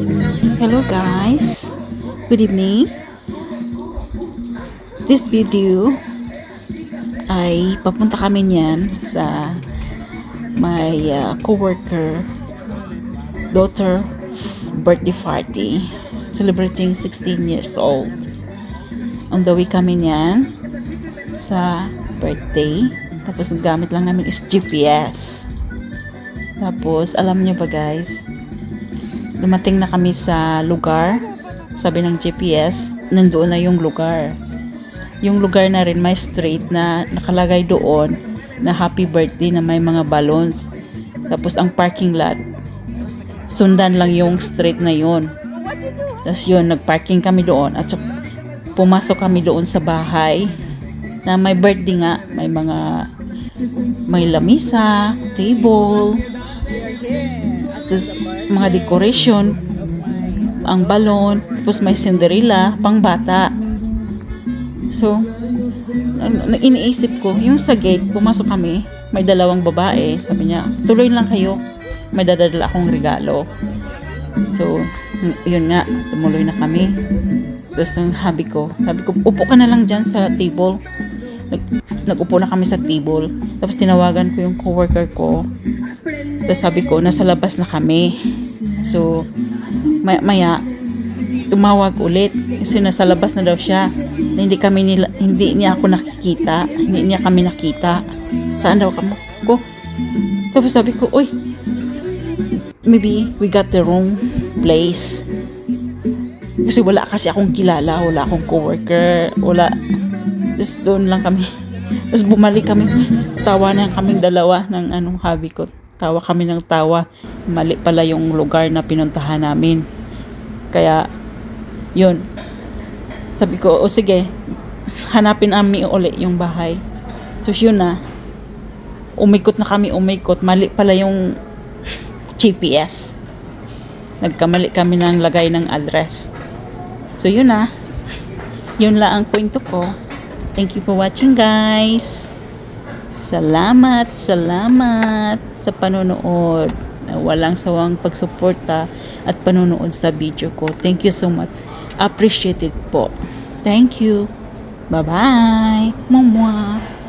Hello guys, good evening. This video ay papunta kami niyan sa my co-worker daughter birthday party, celebrating 16 years old. On the way kami niyan sa birthday. Tapos ang gamit lang namin is GPS. Tapos alam niyo ba guys, dumating na kami sa lugar. Sabi ng GPS, nandoon na yung lugar. Yung lugar na rin may street na nakalagay doon na happy birthday na may mga balloons. Tapos ang parking lot, sundan lang yung street na yun. Tapos yun, nagparking kami doon at pumasok kami doon sa bahay na may birthday nga. May lamisa, table, tapos mga decoration, ang balon, tapos may Cinderella, pang bata. So, iniisip ko, yung sa gate, pumasok kami, may dalawang babae, sabi niya, tuloy lang kayo, may dadala akong regalo. So, yun nga, tumuloy na kami. Tapos sabi ko, upo ka na lang dyan sa table. Nag-upo na kami sa table. Tapos tinawagan ko yung coworker ko. Tapos sabi ko, nasa labas na kami. So, maya tumawag ulit. Kasi nasa labas na daw siya. Na hindi niya ako nakikita. Hindi niya kami nakita. Saan daw kami ko? Tapos sabi ko, uy, maybe we got the wrong place. Kasi wala kasi akong kilala. Wala akong coworker. Wala. Tapos doon lang kami. Tapos bumalik kami. Tawa na kaming dalawa ng hobby ko. Tawa kami ng tawa. Mali pala yung lugar na pinuntahan namin. Kaya, yun. Sabi ko, o sige, hanapin namin uli yung bahay. So yun na. Umikot na kami, Mali pala yung GPS. Nagkamali kami ng lagay ng address. So yun na. Yun lang ang kwento ko. Thank you for watching guys. Salamat sa panonood. Walang sawang pagsuporta at panonood sa video ko. Thank you so much. Appreciate it po. Thank you. Bye-bye. Mwah.